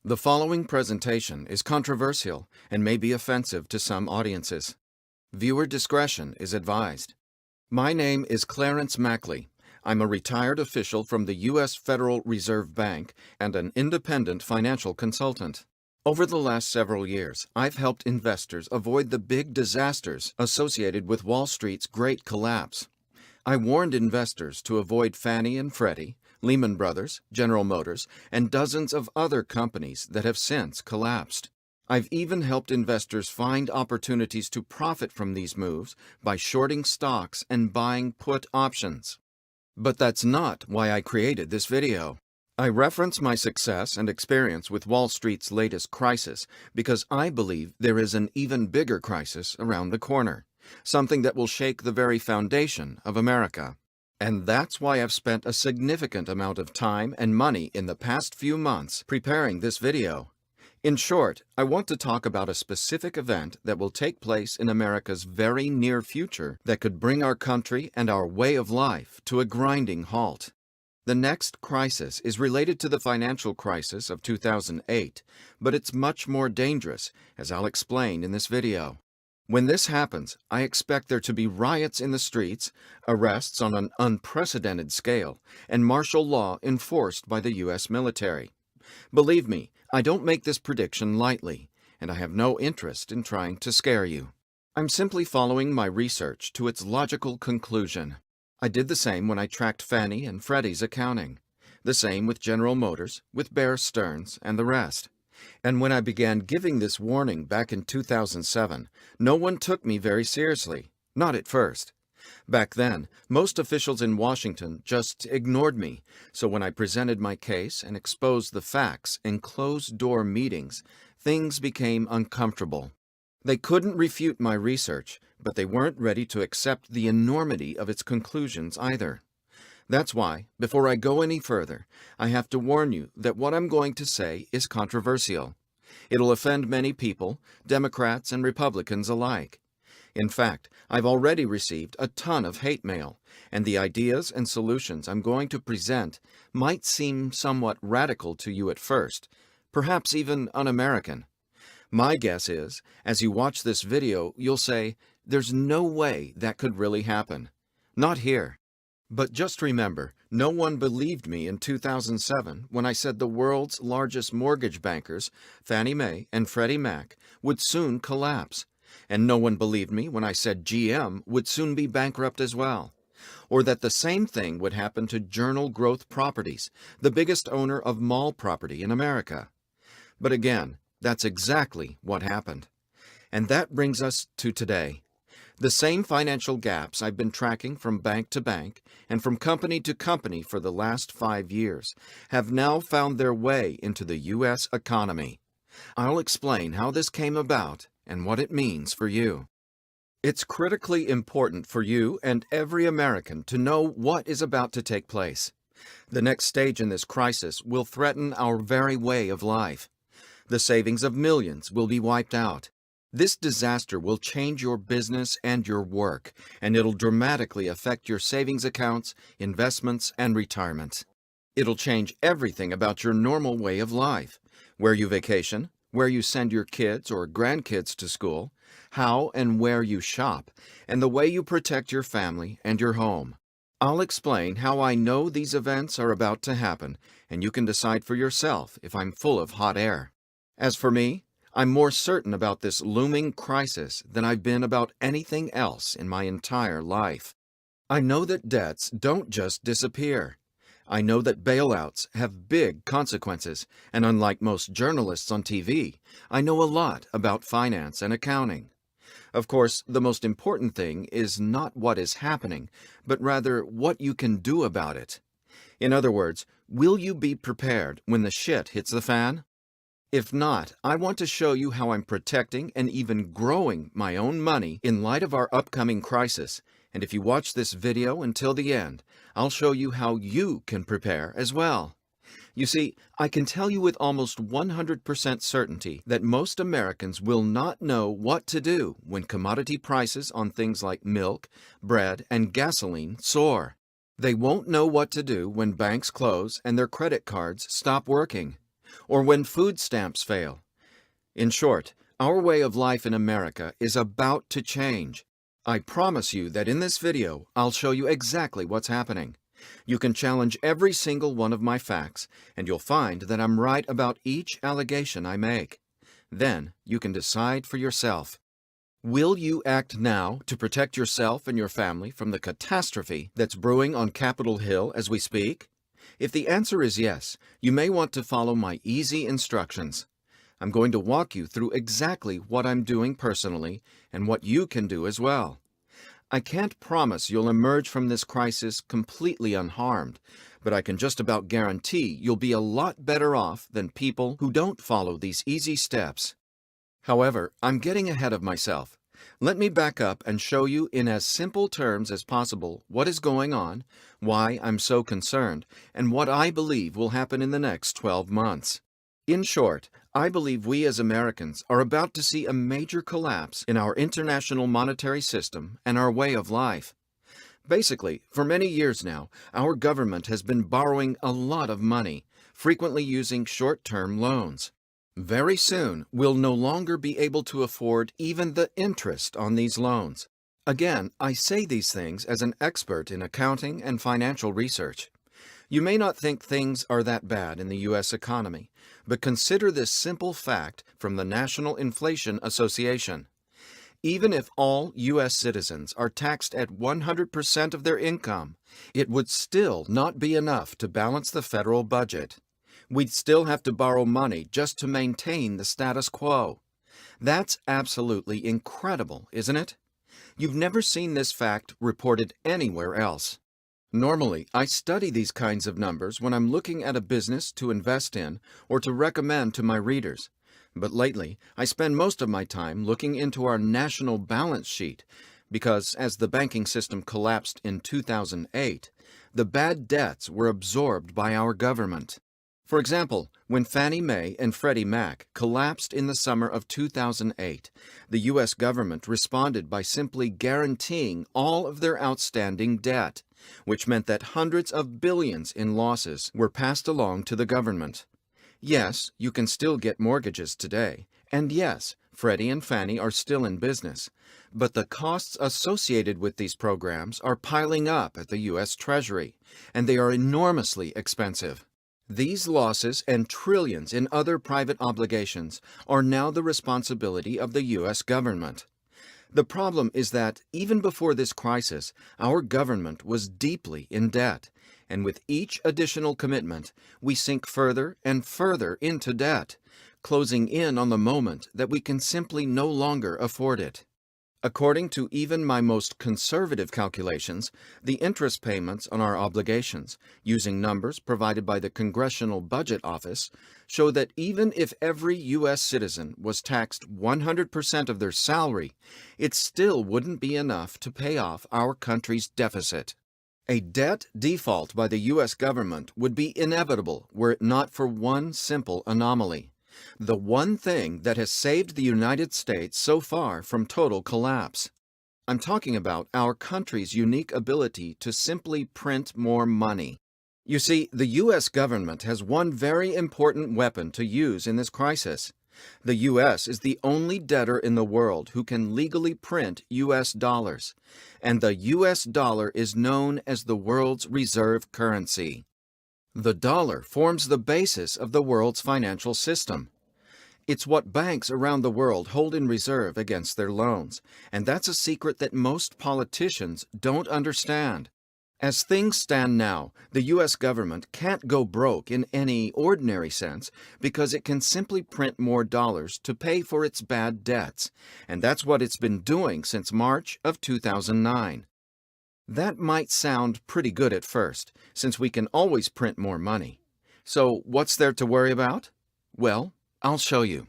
The following presentation is controversial and may be offensive to some audiences. Viewer discretion is advised. My name is Clarence Mackley. I'm a retired official from the U.S. Federal Reserve Bank and an independent financial consultant. Over the last several years, I've helped investors avoid the big disasters associated with Wall Street's great collapse. I warned investors to avoid Fannie and Freddie, Lehman Brothers, General Motors, and dozens of other companies that have since collapsed. I've even helped investors find opportunities to profit from these moves by shorting stocks and buying put options. But that's not why I created this video. I reference my success and experience with Wall Street's latest crisis because I believe there is an even bigger crisis around the corner, something that will shake the very foundation of America. And that's why I've spent a significant amount of time and money in the past few months preparing this video. In short, I want to talk about a specific event that will take place in America's very near future that could bring our country and our way of life to a grinding halt. The next crisis is related to the financial crisis of 2008, but it's much more dangerous, as I'll explain in this video. When this happens, I expect there to be riots in the streets, arrests on an unprecedented scale, and martial law enforced by the U.S. military. Believe me, I don't make this prediction lightly, and I have no interest in trying to scare you. I'm simply following my research to its logical conclusion. I did the same when I tracked Fannie and Freddie's accounting. The same with General Motors, with Bear Stearns, and the rest. And when I began giving this warning back in 2007, no one took me very seriously, not at first. Back then, most officials in Washington just ignored me, so when I presented my case and exposed the facts in closed-door meetings, things became uncomfortable. They couldn't refute my research, but they weren't ready to accept the enormity of its conclusions either. That's why, before I go any further, I have to warn you that what I'm going to say is controversial. It'll offend many people, Democrats and Republicans alike. In fact, I've already received a ton of hate mail, and the ideas and solutions I'm going to present might seem somewhat radical to you at first, perhaps even un-American. My guess is, as you watch this video, you'll say, "There's no way that could really happen. Not here." But just remember, no one believed me in 2007 when I said the world's largest mortgage bankers, Fannie Mae and Freddie Mac, would soon collapse. And no one believed me when I said GM would soon be bankrupt as well. Or that the same thing would happen to Journal Growth Properties, the biggest owner of mall property in America. But again, that's exactly what happened. And that brings us to today. The same financial gaps I've been tracking from bank to bank and from company to company for the last 5 years have now found their way into the U.S. economy. I'll explain how this came about and what it means for you. It's critically important for you and every American to know what is about to take place. The next stage in this crisis will threaten our very way of life. The savings of millions will be wiped out. This disaster will change your business and your work, and it'll dramatically affect your savings accounts, investments, and retirement. It'll change everything about your normal way of life, where you vacation, where you send your kids or grandkids to school, how and where you shop, and the way you protect your family and your home. I'll explain how I know these events are about to happen, and you can decide for yourself if I'm full of hot air. As for me, I'm more certain about this looming crisis than I've been about anything else in my entire life. I know that debts don't just disappear. I know that bailouts have big consequences, and unlike most journalists on TV, I know a lot about finance and accounting. Of course, the most important thing is not what is happening, but rather what you can do about it. In other words, will you be prepared when the shit hits the fan? If not, I want to show you how I'm protecting and even growing my own money in light of our upcoming crisis. And if you watch this video until the end, I'll show you how you can prepare as well. You see, I can tell you with almost 100% certainty that most Americans will not know what to do when commodity prices on things like milk, bread, and gasoline soar. They won't know what to do when banks close and their credit cards stop working. or when food stamps fail. In short, our way of life in America is about to change. I promise you that in this video, I'll show you exactly what's happening. You can challenge every single one of my facts, and you'll find that I'm right about each allegation I make. Then you can decide for yourself. Will you act now to protect yourself and your family from the catastrophe that's brewing on Capitol Hill as we speak? If the answer is yes, you may want to follow my easy instructions. I'm going to walk you through exactly what I'm doing personally and what you can do as well. I can't promise you'll emerge from this crisis completely unharmed, but I can just about guarantee you'll be a lot better off than people who don't follow these easy steps. However, I'm getting ahead of myself. Let me back up and show you in as simple terms as possible what is going on, why I'm so concerned, and what I believe will happen in the next 12 months. In short, I believe we as Americans are about to see a major collapse in our international monetary system and our way of life. Basically, for many years now, our government has been borrowing a lot of money, frequently using short-term loans. Very soon, we'll no longer be able to afford even the interest on these loans. Again, I say these things as an expert in accounting and financial research. You may not think things are that bad in the U.S. economy, but consider this simple fact from the National Inflation Association. Even if all U.S. citizens are taxed at 100% of their income, it would still not be enough to balance the federal budget. We'd still have to borrow money just to maintain the status quo. That's absolutely incredible, isn't it? You've never seen this fact reported anywhere else. Normally, I study these kinds of numbers when I'm looking at a business to invest in or to recommend to my readers. But lately, I spend most of my time looking into our national balance sheet because as the banking system collapsed in 2008, the bad debts were absorbed by our government. For example, when Fannie Mae and Freddie Mac collapsed in the summer of 2008, the U.S. government responded by simply guaranteeing all of their outstanding debt, which meant that hundreds of billions in losses were passed along to the government. Yes, you can still get mortgages today, and yes, Freddie and Fannie are still in business, but the costs associated with these programs are piling up at the U.S. Treasury, and they are enormously expensive. These losses and trillions in other private obligations are now the responsibility of the U.S. government. The problem is that even before this crisis, our government was deeply in debt, and with each additional commitment, we sink further and further into debt, closing in on the moment that we can simply no longer afford it. According to even my most conservative calculations, the interest payments on our obligations, using numbers provided by the Congressional Budget Office, show that even if every U.S. citizen was taxed 100% of their salary, it still wouldn't be enough to pay off our country's deficit. A debt default by the U.S. government would be inevitable were it not for one simple anomaly. The one thing that has saved the United States so far from total collapse. I'm talking about our country's unique ability to simply print more money. You see, the U.S. government has one very important weapon to use in this crisis. The U.S. is the only debtor in the world who can legally print U.S. dollars, and the U.S. dollar is known as the world's reserve currency. The dollar forms the basis of the world's financial system. It's what banks around the world hold in reserve against their loans, and that's a secret that most politicians don't understand. As things stand now, the U.S. government can't go broke in any ordinary sense because it can simply print more dollars to pay for its bad debts, and that's what it's been doing since March of 2009. That might sound pretty good at first, since we can always print more money. So what's there to worry about? Well, I'll show you.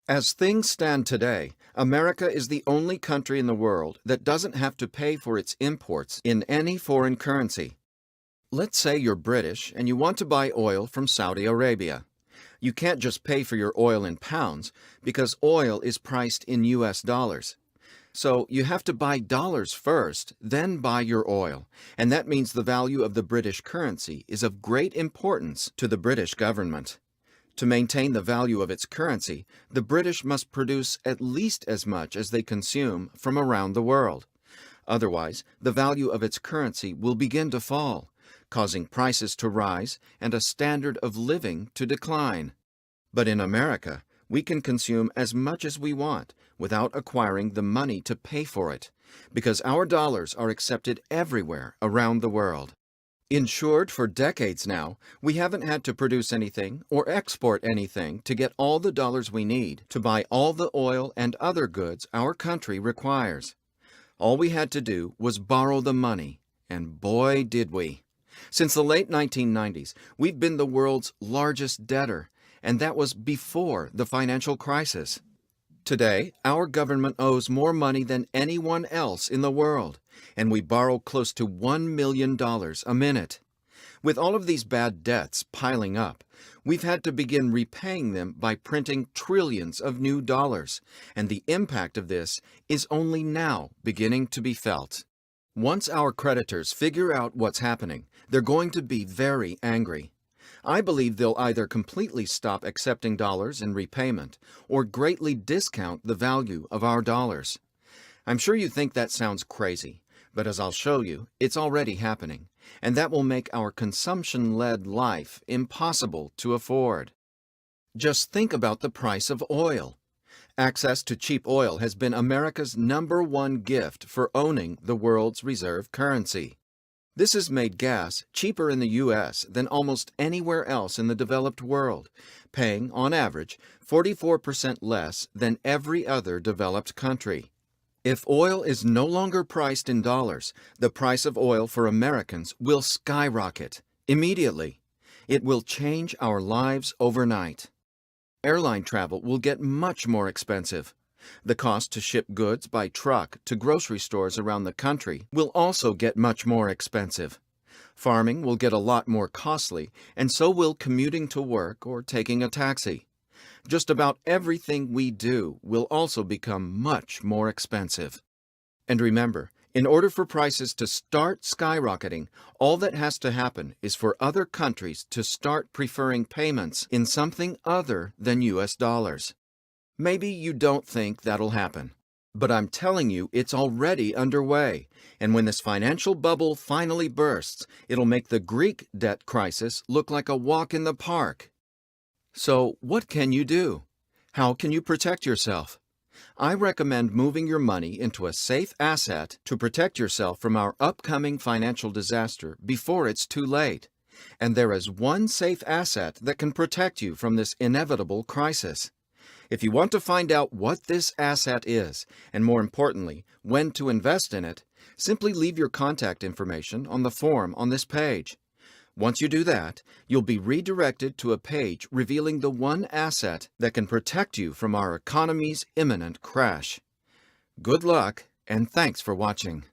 As things stand today, America is the only country in the world that doesn't have to pay for its imports in any foreign currency. Let's say you're British and you want to buy oil from Saudi Arabia. You can't just pay for your oil in pounds because oil is priced in U.S. dollars. So you have to buy dollars first, then buy your oil, and that means the value of the British currency is of great importance to the British government. To maintain the value of its currency, the British must produce at least as much as they consume from around the world. Otherwise, the value of its currency will begin to fall, causing prices to rise and a standard of living to decline. But in America, we can consume as much as we want without acquiring the money to pay for it, because our dollars are accepted everywhere around the world. Insured for decades now, we haven't had to produce anything or export anything to get all the dollars we need to buy all the oil and other goods our country requires. All we had to do was borrow the money, and boy did we. Since the late 1990s, we've been the world's largest debtor, and that was before the financial crisis. Today, our government owes more money than anyone else in the world, and we borrow close to $1 million a minute. With all of these bad debts piling up, we've had to begin repaying them by printing trillions of new dollars, and the impact of this is only now beginning to be felt. Once our creditors figure out what's happening, they're going to be very angry. I believe they'll either completely stop accepting dollars in repayment or greatly discount the value of our dollars. I'm sure you think that sounds crazy, but as I'll show you, it's already happening, and that will make our consumption-led life impossible to afford. Just think about the price of oil. Access to cheap oil has been America's #1 gift for owning the world's reserve currency. This has made gas cheaper in the U.S. than almost anywhere else in the developed world, paying, on average, 44% less than every other developed country. If oil is no longer priced in dollars, the price of oil for Americans will skyrocket immediately. It will change our lives overnight. Airline travel will get much more expensive. The cost to ship goods by truck to grocery stores around the country will also get much more expensive. Farming will get a lot more costly, and so will commuting to work or taking a taxi. Just about everything we do will also become much more expensive. And remember, in order for prices to start skyrocketing, all that has to happen is for other countries to start preferring payments in something other than US dollars. Maybe you don't think that'll happen, but I'm telling you it's already underway, and when this financial bubble finally bursts, it'll make the Greek debt crisis look like a walk in the park. So, what can you do? How can you protect yourself? I recommend moving your money into a safe asset to protect yourself from our upcoming financial disaster before it's too late. And there is one safe asset that can protect you from this inevitable crisis. If you want to find out what this asset is, and more importantly, when to invest in it, simply leave your contact information on the form on this page. Once you do that, you'll be redirected to a page revealing the one asset that can protect you from our economy's imminent crash. Good luck, and thanks for watching.